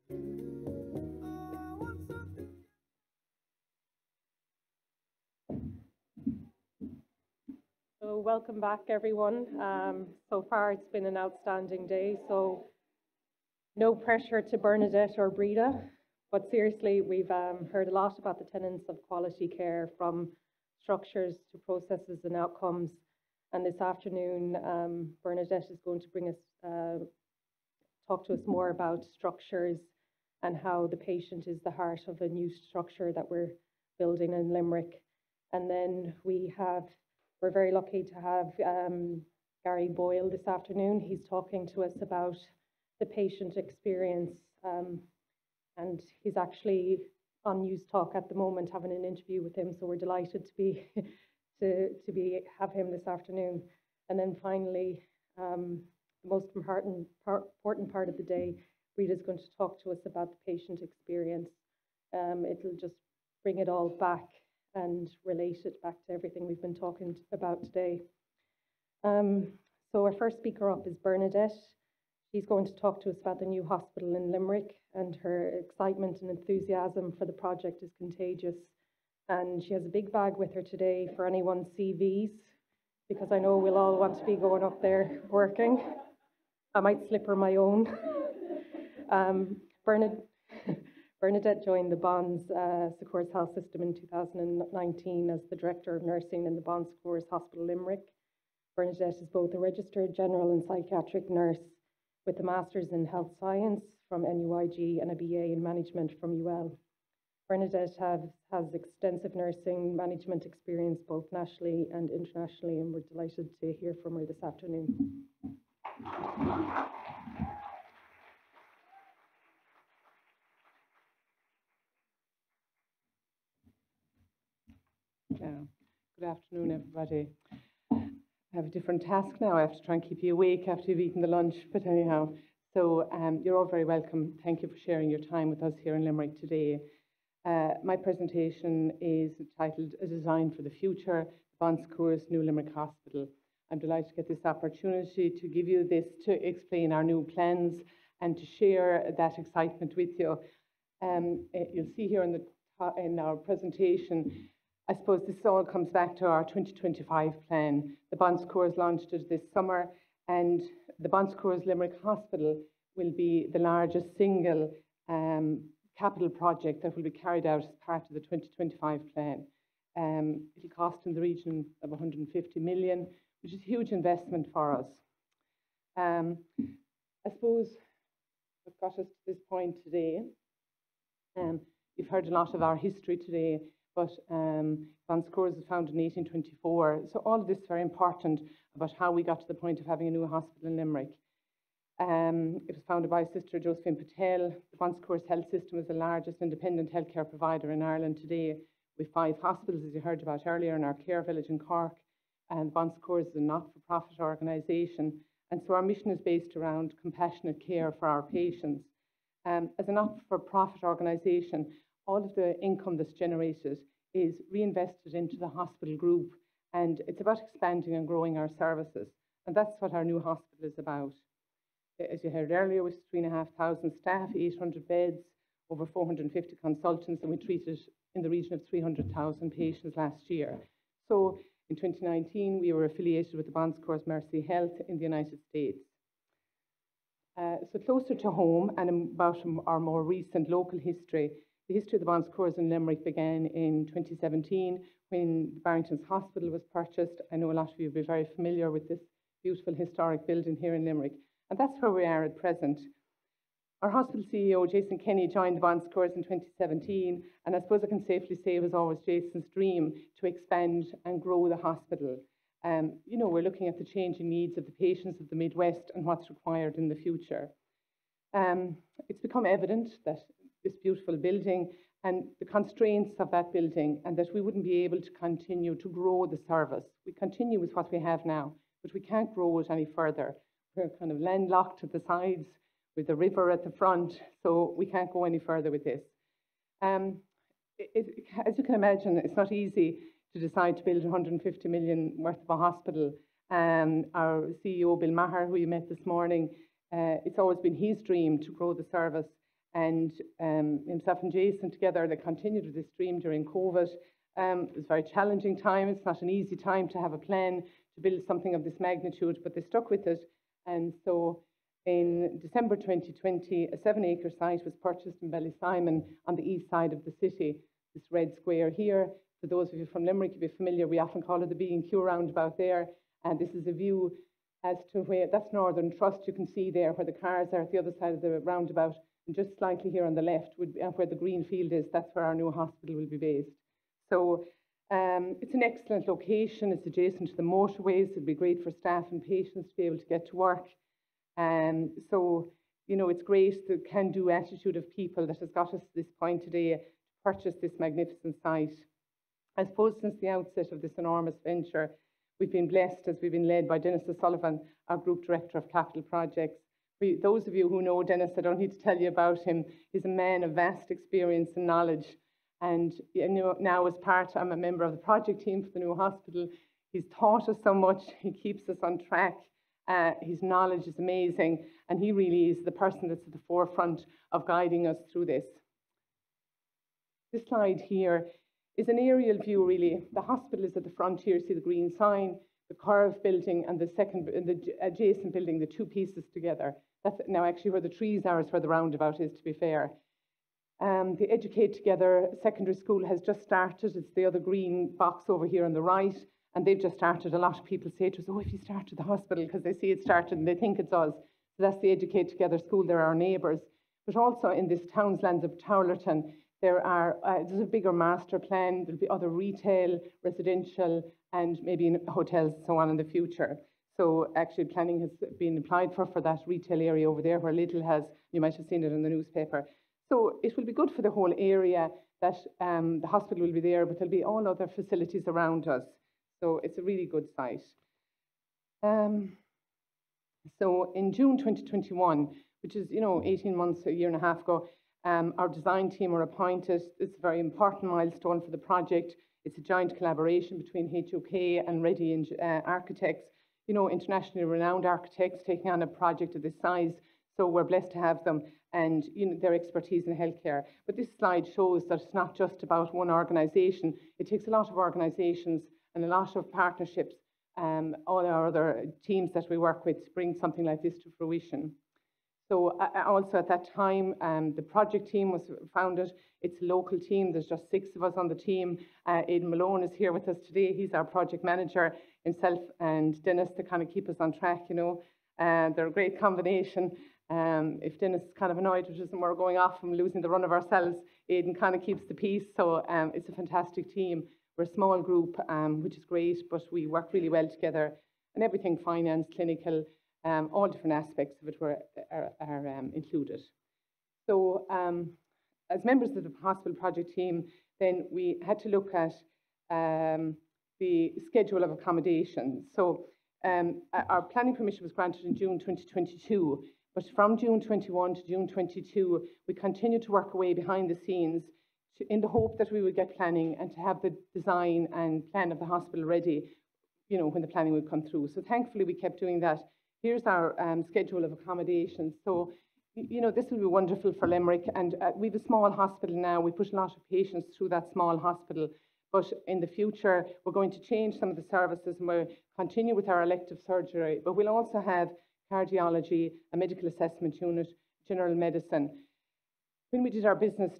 So welcome back, everyone. So far, it's been an outstanding day. So no pressure to Bernadette or Breda, but seriously, we've heard a lot about the tenets of quality care, from structures to processes and outcomes. And this afternoon, Bernadette is going to bring us, talk to us more about structures and how the patient is the heart of a new structure that we're building in Limerick. And then we're very lucky to have Gary Boyle this afternoon. He's talking to us about the patient experience, and he's actually on News Talk at the moment having an interview with him, so we're delighted to be have him this afternoon. And then finally, the most important part of the day, Rita's going to talk to us about the patient experience. It'll just bring it all back and relate it back to everything we've been talking about today. So our first speaker up is Bernadette. She's going to talk to us about the new hospital in Limerick, and her excitement and enthusiasm for the project is contagious. And she has a big bag with her today for anyone's CVs, because I know we'll all want to be going up there working. I might slip her my own. Bernadette joined the Bon Secours Health System in 2019 as the Director of Nursing in the Bon Secours Hospital Limerick. Bernadette is both a registered general and psychiatric nurse with a Master's in Health Science from NUIG and a BA in Management from UL. Bernadette has extensive nursing management experience both nationally and internationally, and we're delighted to hear from her this afternoon. Good afternoon, everybody. I have a different task now. I have to try and keep you awake after you've eaten the lunch, but anyhow. So you're all very welcome. Thank you for sharing your time with us here in Limerick today. My presentation is titled A Design for the Future, Bon Secours New Limerick Hospital. I'm delighted to get this opportunity to give you this, to explain our new plans and to share that excitement with you. You'll see here in our presentation, I suppose this all comes back to our 2025 plan. The Bon Secours launched it this summer, and the Bon Secours Limerick Hospital will be the largest single capital project that will be carried out as part of the 2025 plan. It'll cost in the region of 150 million, which is a huge investment for us. I suppose what got us to this point today, you've heard a lot of our history today, but Bon Secours was founded in 1824. So all of this is very important about how we got to the point of having a new hospital in Limerick. It was founded by Sister Josephine Patel. The Bon Secours Health System is the largest independent healthcare provider in Ireland today, with 5 hospitals, as you heard about earlier, in our care village in Cork. And Bon Secours is a not-for-profit organisation. And so our mission is based around compassionate care for our patients. As a not-for-profit organisation, all of the income that's generated is reinvested into the hospital group, and it's about expanding and growing our services. And that's what our new hospital is about. As you heard earlier, with 3,500 staff, 800 beds, over 450 consultants, and we treated in the region of 300,000 patients last year. So in 2019, we were affiliated with the Bon Secours Mercy Health in the United States. So closer to home and about our more recent local history, the history of the Bon Secours in Limerick began in 2017 when Barrington's Hospital was purchased. I know a lot of you will be very familiar with this beautiful historic building here in Limerick. And that's where we are at present. Our hospital CEO, Jason Kenny, joined the Bon Secours in 2017. And I suppose I can safely say it was always Jason's dream to expand and grow the hospital. You know, we're looking at the changing needs of the patients of the Midwest and what's required in the future. It's become evident that this beautiful building and the constraints of that building, and that we wouldn't be able to continue to grow the service. We continue with what we have now, but we can't grow it any further. We're kind of landlocked at the sides with the river at the front, so we can't go any further with this. As you can imagine, it's not easy to decide to build 150 million worth of a hospital. Our CEO, Bill Maher, who you met this morning, it's always been his dream to grow the service. and himself and Jason together, they continued with this dream during COVID. It was a very challenging time. It's not an easy time to have a plan to build something of this magnitude, but they stuck with it. And so in December 2020, a 7-acre site was purchased in Ballysimon on the east side of the city, this red square here. For those of you from Limerick, you'll be familiar, we often call it the B&Q roundabout there. And this is a view as to where, that's Northern Trust, you can see there where the cars are at the other side of the roundabout. And just slightly here on the left, would be, where the green field is, that's where our new hospital will be based. So it's an excellent location. It's adjacent to the motorways. It'd be great for staff and patients to be able to get to work. So, you know, it's great, the can-do attitude of people that has got us to this point today to purchase this magnificent site. I suppose since the outset of this enormous venture, we've been blessed as we've been led by Dennis O'Sullivan, our Group Director of Capital Projects. For those of you who know Dennis, I don't need to tell you about him. He's a man of vast experience and knowledge. And you know, now I'm a member of the project team for the new hospital. He's taught us so much. He keeps us on track. His knowledge is amazing. And he really is the person that's at the forefront of guiding us through this. This slide here is an aerial view, really. The hospital is at the front here. See the green sign, the curved building, and the adjacent building, the two pieces together. That's now actually where the trees are, is where the roundabout is, to be fair. The Educate Together secondary school has just started. It's the other green box over here on the right, and they've just started. A lot of people say to us, oh, if you started the hospital, because they see it started and they think it's us. So that's the Educate Together school. They're our neighbours. But also in this Townslands of Towlerton, there's a bigger master plan. There'll be other retail, residential, and maybe hotels and so on in the future. So actually planning has been applied for that retail area over there where Lidl has. You might have seen it in the newspaper. So it will be good for the whole area that the hospital will be there, but there'll be all other facilities around us. So it's a really good site. So in June 2021, which is, 18 months, a year and a half ago, our design team were appointed. It's a very important milestone for the project. It's a joint collaboration between HOK and Reddy Architects, internationally renowned architects taking on a project of this size. So we're blessed to have them and their expertise in healthcare. But this slide shows that it's not just about one organisation. It takes a lot of organisations and a lot of partnerships, all our other teams that we work with to bring something like this to fruition. So also at that time, the project team was founded. It's a local team. There's just 6 of us on the team. Aidan Malone is here with us today. He's our project manager. Himself and Dennis to kind of keep us on track, They're a great combination. If Dennis is kind of annoyed with us and we're going off and losing the run of ourselves, Aidan kind of keeps the peace. So it's a fantastic team. We're a small group, which is great, but we work really well together. And everything finance, clinical, all different aspects of it are included. So as members of the hospital project team, then we had to look at the schedule of accommodation. So our planning permission was granted in June 2022, but from June 21 to June 22, we continued to work away behind the scenes in the hope that we would get planning and to have the design and plan of the hospital ready, when the planning would come through. So thankfully we kept doing that. Here's our schedule of accommodation. So, this will be wonderful for Limerick. And we have a small hospital now. We put a lot of patients through that small hospital. But in the future, we're going to change some of the services and we'll continue with our elective surgery. But we'll also have cardiology, a medical assessment unit, general medicine. When we did our business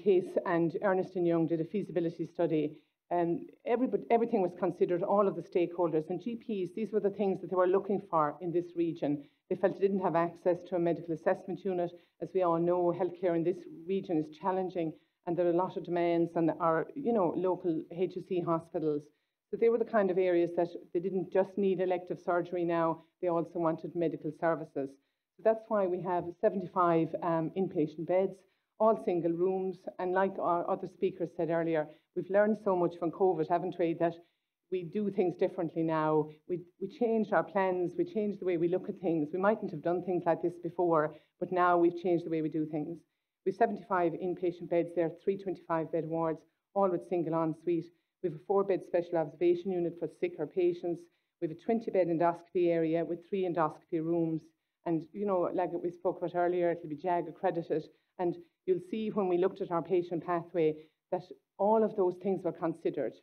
case and Ernst & Young did a feasibility study, everything was considered, all of the stakeholders and GPs, these were the things that they were looking for in this region. They felt they didn't have access to a medical assessment unit. As we all know, healthcare in this region is challenging and there are a lot of demands on our, local HSE hospitals. So they were the kind of areas that they didn't just need elective surgery now, they also wanted medical services. So that's why we have 75 inpatient beds, all single rooms, and like our other speakers said earlier, we've learned so much from COVID, haven't we, that we do things differently now. We changed our plans, we changed the way we look at things. We mightn't have done things like this before, but now we've changed the way we do things. We've 75 inpatient beds there, 3 25-bed wards, all with single ensuite. We have a 4-bed special observation unit for sicker patients. We have a 20-bed endoscopy area with 3 endoscopy rooms. And, like we spoke about earlier, it'll be JAG accredited. And you'll see when we looked at our patient pathway that all of those things were considered.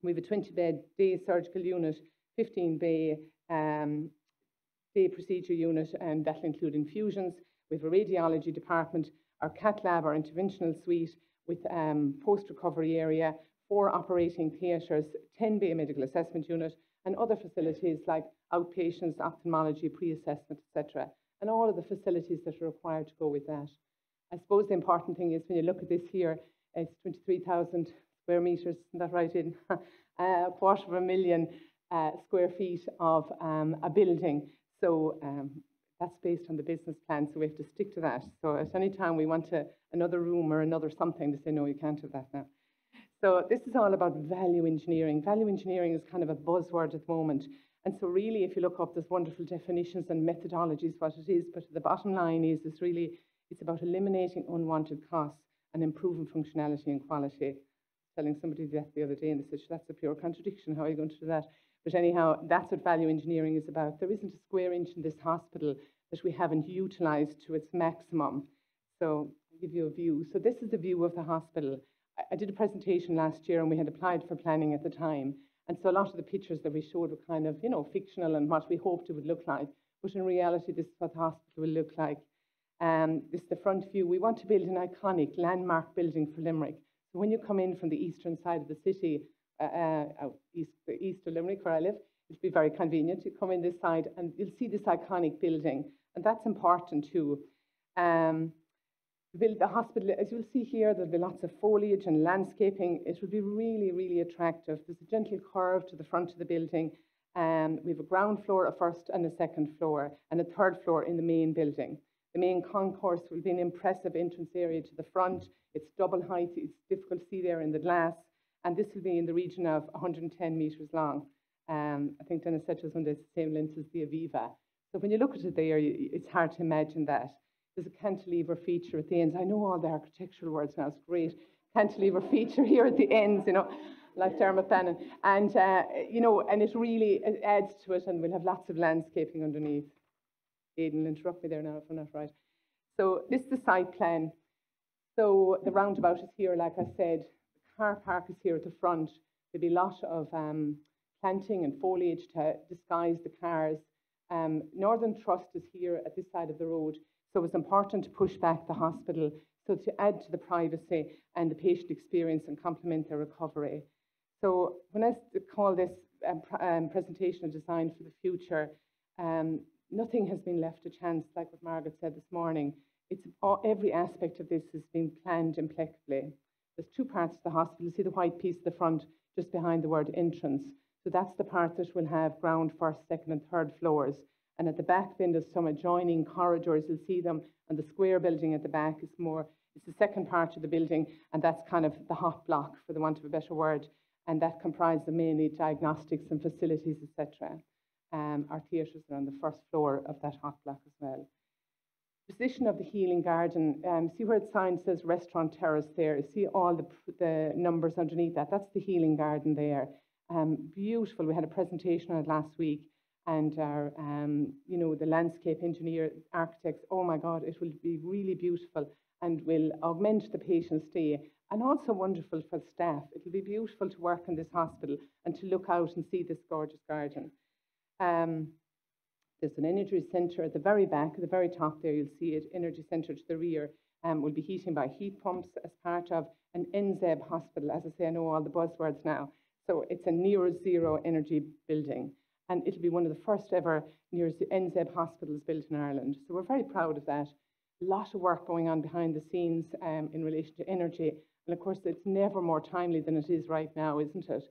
We have a 20-bed day surgical unit, 15-bay day procedure unit, and that'll include infusions. We have a radiology department, our cath lab, our interventional suite with post-recovery area, 4 operating theatres, 10-bay medical assessment unit, and other facilities like outpatients, ophthalmology, pre-assessment, etc. And all of the facilities that are required to go with that. I suppose the important thing is when you look at this here, it's 23,000 square metres, isn't that right, Aidan? 250,000 square feet of a building. So that's based on the business plan, so we have to stick to that. So at any time we want another room or another something, to say, no, you can't have that now. So this is all about value engineering. Value engineering is kind of a buzzword at the moment. And so really, if you look up, there's wonderful definitions and methodologies what it is, but the bottom line is it's about eliminating unwanted costs and improving functionality and quality. Telling somebody that the other day, and they said, that's a pure contradiction, how are you going to do that? But anyhow, that's what value engineering is about. There isn't a square inch in this hospital that we haven't utilised to its maximum. So I'll give you a view. So this is the view of the hospital. I did a presentation last year and we had applied for planning at the time. And so a lot of the pictures that we showed were kind of, fictional and what we hoped it would look like. But in reality, this is what the hospital will look like. This is the front view. We want to build an iconic landmark building for Limerick. So when you come in from the eastern side of the city, east of Limerick, where I live, it'll be very convenient. You come in this side and you'll see this iconic building. And that's important too. Build the hospital, as you'll see here, there'll be lots of foliage and landscaping. It will be really, really attractive. There's a gentle curve to the front of the building. We have a ground floor, a first and a second floor, and a third floor in the main building. The main concourse will be an impressive entrance area to the front. It's double height. It's difficult to see there in the glass. And this will be in the region of 110 metres long. I think Dennis said to us one day it's the same length as the Aviva. So when you look at it there, it's hard to imagine that. There's a cantilever feature at the ends. I know all the architectural words now, it's great. Cantilever feature here at the ends, like Dermot Bannon. And, and it really adds to it, and we'll have lots of landscaping underneath. Aidan will interrupt me there now if I'm not right. So this is the site plan. So the roundabout is here, like I said. The car park is here at the front. There'll be a lot of planting and foliage to disguise the cars. Northern Trust is here at this side of the road. So it's important to push back the hospital, so to add to the privacy and the patient experience and complement their recovery. So when I call this presentation a design for the future, nothing has been left to chance, like what Margaret said this morning. Every aspect of this has been planned impeccably. There's 2 parts to the hospital. You see the white piece at the front, just behind the word entrance. So that's the part that will have ground, first, second and third floors. And at the back then there's some adjoining corridors, you'll see them, and the square building at the back is it's the second part of the building, and that's kind of the hot block, for the want of a better word, and that comprises mainly diagnostics and facilities, etc. Our theatres are on the first floor of that hot block as well. Position of the healing garden, see where the sign says restaurant terrace there, you see all the numbers underneath that, that's the healing garden there. Beautiful, we had a presentation on it last week. And our, the landscape engineer, architects, oh my God, it will be really beautiful and will augment the patient stay, and also wonderful for staff. It will be beautiful to work in this hospital and to look out and see this gorgeous garden. There's an energy centre at the very back, at the very top there, you'll see it, energy centre to the rear, will be heating by heat pumps as part of an NZEB hospital. As I say, I know all the buzzwords now. So it's a near zero energy building. And it'll be one of the first ever NZEB hospitals built in Ireland. So we're very proud of that. A lot of work going on behind the scenes in relation to energy. And of course, it's never more timely than it is right now, isn't it?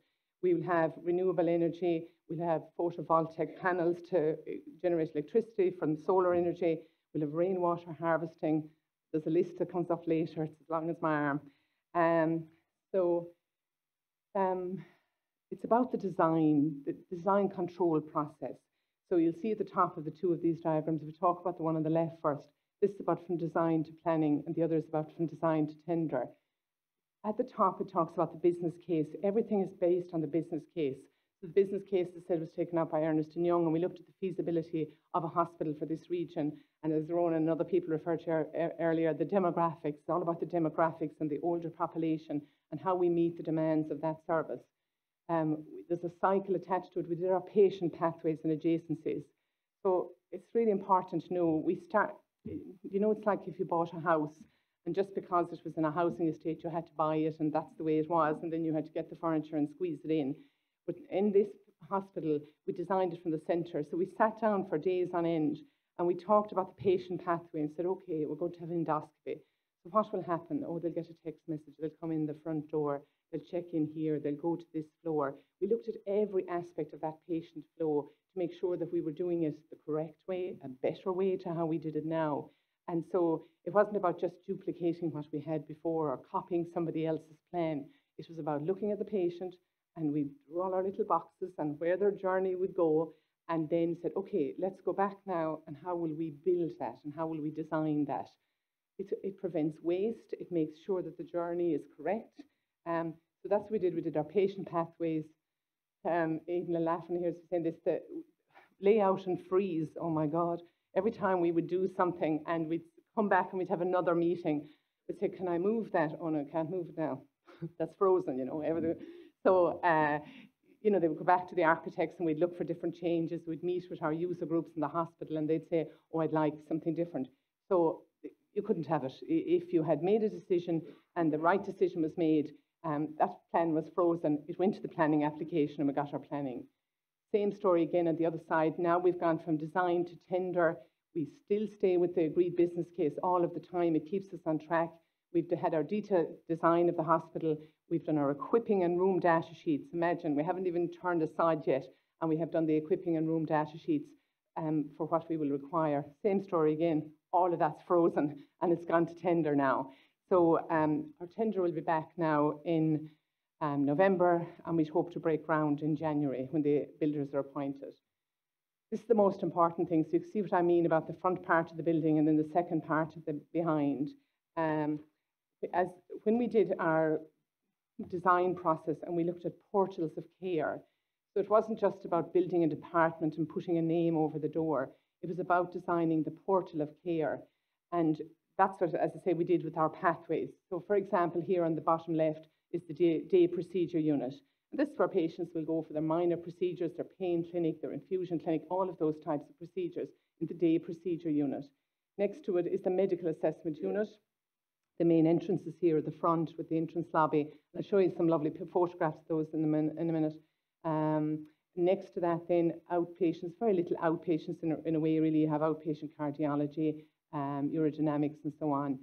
We will have renewable energy. We'll have photovoltaic panels to generate electricity from solar energy. We'll have rainwater harvesting. There's a list that comes up later. It's as long as my arm. It's about the design control process. So you'll see at the top of the 2 of these diagrams, if we talk about the one on the left first, this is about from design to planning, and the other is about from design to tender. At the top, it talks about the business case. Everything is based on the business case. So the business case, as I said, was taken up by Ernst & Young, and we looked at the feasibility of a hospital for this region. And as Ronan and other people referred to earlier, the demographics, all about the demographics and the older population and how we meet the demands of that service. There's a cycle attached to it. We did our patient pathways and adjacencies. So it's really important to know, it's like if you bought a house, and just because it was in a housing estate, you had to buy it, and that's the way it was, and then you had to get the furniture and squeeze it in. But in this hospital, we designed it from the centre. So we sat down for days on end, and we talked about the patient pathway and said, okay, we're going to have endoscopy. So what will happen? Oh, they'll get a text message, they'll come in the front door, they'll check in here, they'll go to this floor. We looked at every aspect of that patient flow to make sure that we were doing it the correct way, a better way to how we did it now. And so it wasn't about just duplicating what we had before or copying somebody else's plan. It was about looking at the patient, and we drew all our little boxes and where their journey would go, and then said, okay, let's go back now, and how will we build that, and how will we design that? It prevents waste. It makes sure that the journey is correct. So that's what we did. We did our patient pathways. Even laughing here, saying this, the layout and freeze. Oh my God. Every time we would do something and we'd come back and we'd have another meeting, we'd say, can I move that? Oh no, I can't move it now. That's frozen, everything. So, they would go back to the architects and we'd look for different changes. We'd meet with our user groups in the hospital and they'd say, oh, I'd like something different. So you couldn't have it. If you had made a decision and the right decision was made, that plan was frozen. It went to the planning application and we got our planning. Same story again on the other side. Now we've gone from design to tender. We still stay with the agreed business case all of the time. It keeps us on track. We've had our detailed design of the hospital. We've done our equipping and room data sheets. Imagine, we haven't even turned aside yet, and we have done the equipping and room data sheets for what we will require. Same story again. All of that's frozen, and it's gone to tender now. So our tender will be back now in November, and we'd hope to break ground in January when the builders are appointed. This is the most important thing. So you can see what I mean about the front part of the building and then the second part of the behind. When we did our design process and we looked at portals of care, so it wasn't just about building a department and putting a name over the door. It was about designing the portal of care. And that's what, as I say, we did with our pathways. So for example, here on the bottom left is the day procedure unit. And this is where patients will go for their minor procedures, their pain clinic, their infusion clinic, all of those types of procedures in the day procedure unit. Next to it is the medical assessment unit. The main entrance is here at the front with the entrance lobby. I'll show you some lovely photographs of those in a minute. Next to that then, outpatients, very little outpatients in a way really. You have outpatient cardiology, urodynamics and so on.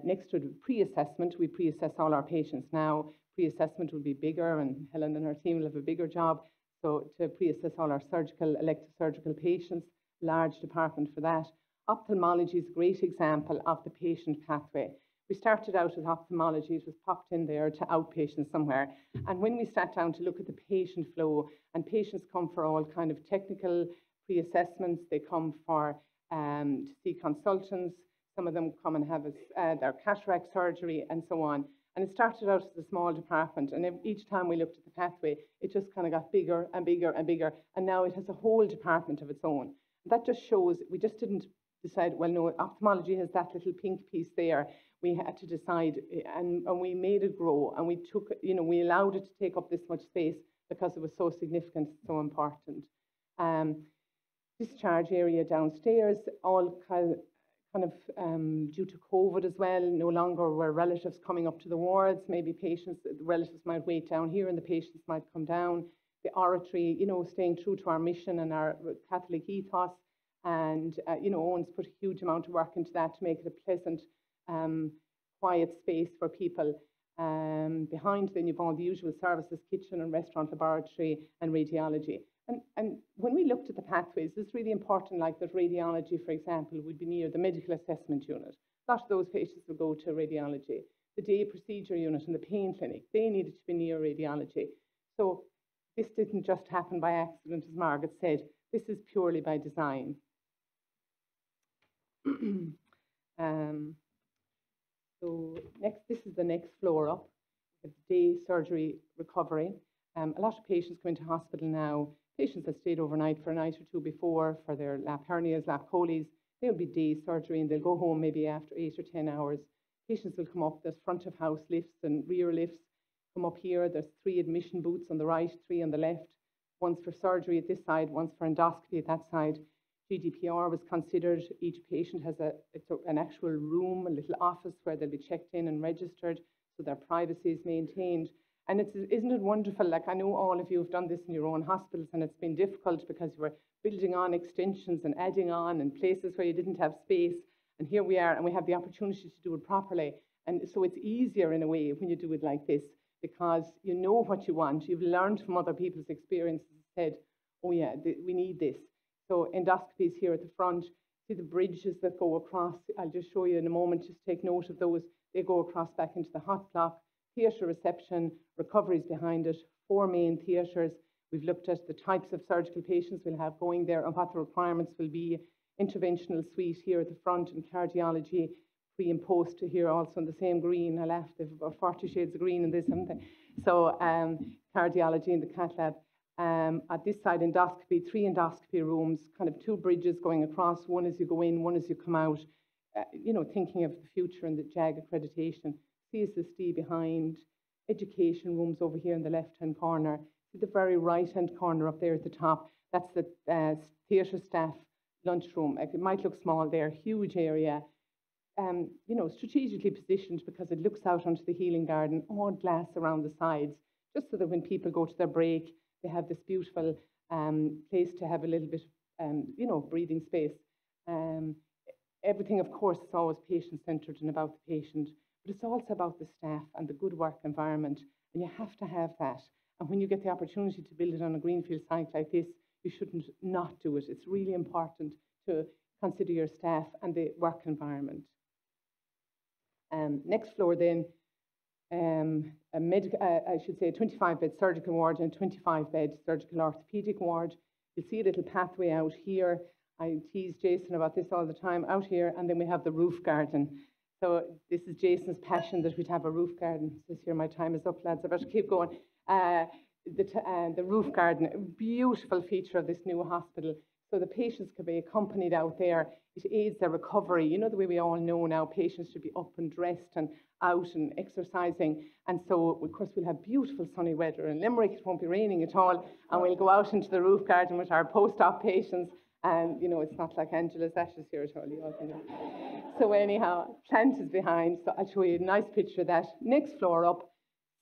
Next to it, pre-assessment. We pre-assess all our patients now. Pre-assessment will be bigger and Helen and her team will have a bigger job. So to pre-assess all our elective surgical patients, large department for that. Ophthalmology is a great example of the patient pathway. We started out with ophthalmology, it was popped in there to outpatients somewhere. And when we sat down to look at the patient flow, and patients come for all kind of technical pre-assessments, they come for to see consultants, some of them come and have their cataract surgery and so on. And it started out as a small department, and each time we looked at the pathway, it just kind of got bigger and bigger and bigger, and now it has a whole department of its own. That just shows, we just didn't decide, well, no, ophthalmology has that little pink piece there. We had to decide, and we made it grow, and we took, we allowed it to take up this much space because it was so significant, so important. Discharge area downstairs, all kind of due to COVID as well, no longer were relatives coming up to the wards. Maybe patients, the relatives might wait down here and the patients might come down. The oratory, staying true to our mission and our Catholic ethos. And, Owen's put a huge amount of work into that to make it a pleasant, quiet space for people. Behind then you've all the usual services, kitchen and restaurant, laboratory and radiology. And when we looked at the pathways, it's really important, like that radiology, for example, would be near the medical assessment unit. A lot of those patients would go to radiology. The day procedure unit and the pain clinic, they needed to be near radiology. So this didn't just happen by accident, as Margaret said. This is purely by design. So next, this is the next floor up, the day surgery recovery. A lot of patients come into hospital now, patients that stayed overnight for a night or two before for their lap hernias, lap choles, they'll be day surgery and they'll go home maybe after 8 or 10 hours. Patients will come up, there's front of house lifts and rear lifts, come up here, there's 3 admission booths on the right, 3 on the left, one's for surgery at this side, one's for endoscopy at that side. GDPR was considered, each patient has an actual room, a little office where they'll be checked in and registered so their privacy is maintained. And isn't it wonderful? Like, I know all of you have done this in your own hospitals and it's been difficult because you were building on extensions and adding on and places where you didn't have space. And here we are and we have the opportunity to do it properly. And so it's easier in a way when you do it like this because you know what you want. You've learned from other people's experiences, said, oh yeah, we need this. So endoscopies here at the front. See the bridges that go across. I'll just show you in a moment, just take note of those. They go across back into the hot block. Theatre reception, recoveries behind it, 4 main theatres. We've looked at the types of surgical patients we'll have going there and what the requirements will be. Interventional suite here at the front and cardiology, pre and post to here also in the same green. I laughed, they've about 40 shades of green in this, haven't they? So cardiology in the cath lab. At this side, endoscopy, 3 endoscopy rooms, kind of 2 bridges going across, one as you go in, one as you come out, you know, thinking of the future and the JAG accreditation. CSSD behind, education rooms over here in the left-hand corner. See the very right-hand corner up there at the top, that's the theatre staff lunchroom. It might look small there, huge area. You know, strategically positioned because it looks out onto the healing garden, all glass around the sides, just so that when people go to their break, they have this beautiful place to have a little bit, you know, breathing space. Everything, of course, is always patient-centred and about the patient, but it's also about the staff and the good work environment, and you have to have that. And when you get the opportunity to build it on a greenfield site like this, you shouldn't not do it. It's really important to consider your staff and the work environment. Next floor then, I should say a 25-bed surgical ward and a 25-bed surgical orthopaedic ward. You'll see a little pathway out here. I tease Jason about this all the time, out here, and then we have the roof garden. So this is Jason's passion, that we'd have a roof garden. This year my time is up, lads, I better keep going. The roof garden, a beautiful feature of this new hospital. So the patients can be accompanied out there. It aids their recovery. You know, the way we all know now, patients should be up and dressed and out and exercising. And so, of course, we'll have beautiful sunny weather in Limerick. It won't be raining at all. And we'll go out into the roof garden with our post-op patients. And, you know, it's not like Angela's ashes here at all. You all know. So anyhow, plant is behind. So I'll show you a nice picture of that. Next floor up,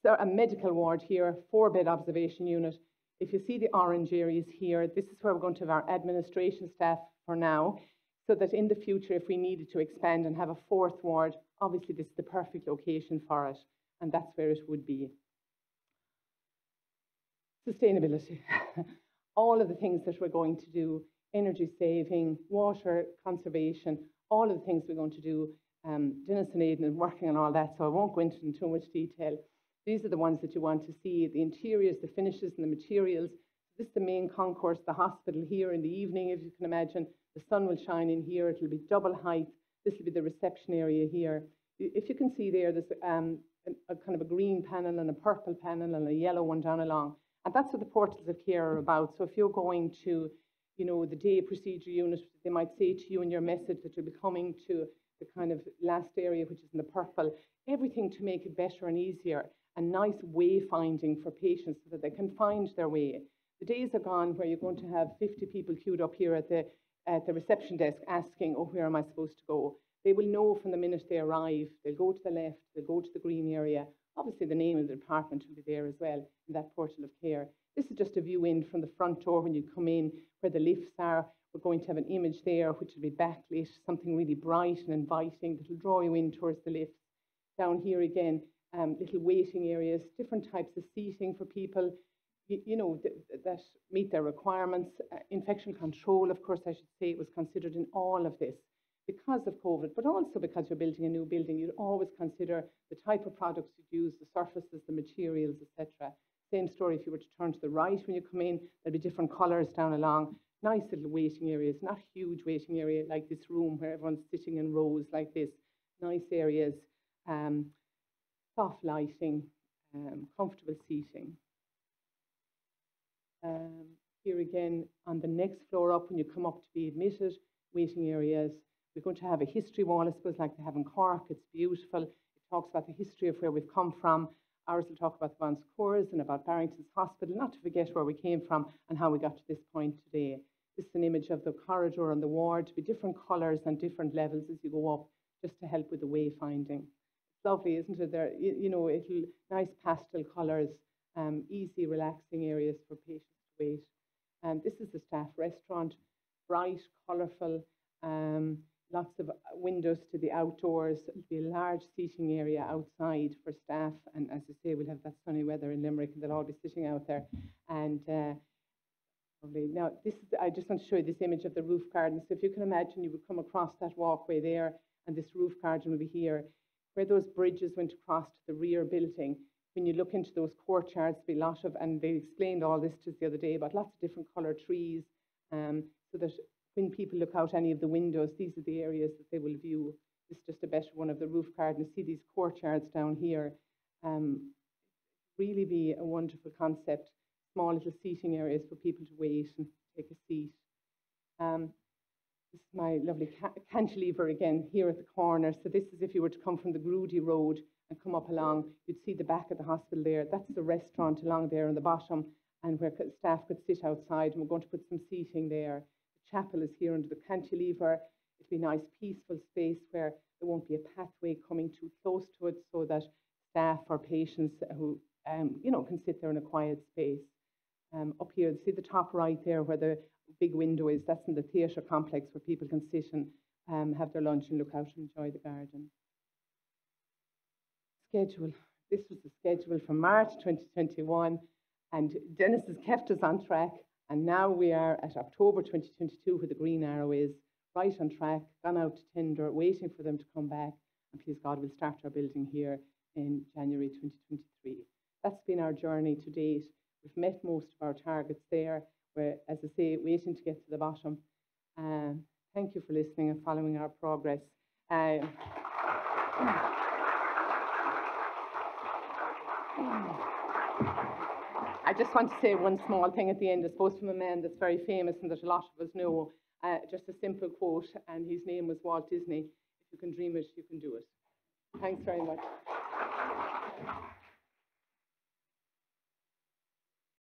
so a medical ward here, 4-bed observation unit. If you see the orange areas here, this is where we're going to have our administration staff for now, so that in the future, if we needed to expand and have a 4th ward, obviously this is the perfect location for it, and that's where it would be. Sustainability. All of the things that we're going to do, energy saving, water conservation, all of the things we're going to do. Dennis and Aidan are working on all that, so I won't go into in too much detail. These are the ones that you want to see, the interiors, the finishes and the materials. This is the main concourse, the hospital here in the evening, if you can imagine. The sun will shine in here, it'll be double height. This will be the reception area here. If you can see there, there's a kind of a green panel and a purple panel and a yellow one down along. And that's what the portals of care are about. So if you're going to, you know, the day procedure unit, they might say to you in your message that you'll be coming to the kind of last area, which is in the purple. Everything to make it better and easier. A nice wayfinding for patients so that they can find their way. The days are gone where you're going to have 50 people queued up here at the reception desk asking, oh, where am I supposed to go? They will know from the minute they arrive. They'll go to the left, they'll go to the green area. Obviously, the name of the department will be there as well in that portal of care. This is just a view in from the front door when you come in, where the lifts are. We're going to have an image there which will be backlit, something really bright and inviting that will draw you in towards the lifts. Down here again, little waiting areas, different types of seating for people, you know, that meet their requirements. Infection control, of course, I should say, was considered in all of this because of COVID, but also because you're building a new building. You'd always consider the type of products you'd use, the surfaces, the materials, etc. Same story if you were to turn to the right when you come in, there'll be different colours down along. Nice little waiting areas, not huge waiting area like this room where everyone's sitting in rows like this. Nice areas. Soft lighting, comfortable seating. Here again, on the next floor up, when you come up to be admitted, waiting areas. We're going to have a history wall, I suppose, like they have in Cork. It's beautiful. It talks about the history of where we've come from. Ours will talk about the Bon Secours and about Barrington's Hospital, not to forget where we came from and how we got to this point today. This is an image of the corridor and the ward to be different colours and different levels as you go up, just to help with the wayfinding. It's lovely, isn't it? There, you know, it'll nice pastel colours, easy, relaxing areas for patients to wait. And this is the staff restaurant, bright, colourful, lots of windows to the outdoors. It'll be a large seating area outside for staff. And as I say, we'll have that sunny weather in Limerick and they'll all be sitting out there. And now, this is, I just want to show you this image of the roof garden. So if you can imagine, you would come across that walkway there and this roof garden will be here. Where those bridges went across to the rear building, when you look into those courtyards, there'll be a lot of, and they explained all this to us the other day, about lots of different coloured trees, so that when people look out any of the windows, these are the areas that they will view. This is just a better one of the roof garden. See these courtyards down here. Really be a wonderful concept. Small little seating areas for people to wait and take a seat. This is my lovely cantilever again here at the corner. So this is if you were to come from the Groody Road and come up along, you'd see the back of the hospital there. That's the restaurant along there on the bottom, and where staff could sit outside, and we're going to put some seating there. The chapel is here under the cantilever. It'll be a nice peaceful space where there won't be a pathway coming too close to it, so that staff or patients who you know, can sit there in a quiet space. Up here, see the top right there where the big window is, that's in the theatre complex where people can sit and have their lunch and look out and enjoy the garden. Schedule. This was the schedule for March 2021, and Dennis has kept us on track, and now we are at October 2022 where the green arrow is, right on track, gone out to tender, waiting for them to come back, and please God, we'll start our building here in January 2023. That's been our journey to date. We've met most of our targets there. We're, as I say, waiting to get to the bottom. Thank you for listening and following our progress. I just want to say one small thing at the end, I suppose, from a man that's very famous and that a lot of us know. Just a simple quote, and his name was Walt Disney. If you can dream it, you can do it. Thanks very much.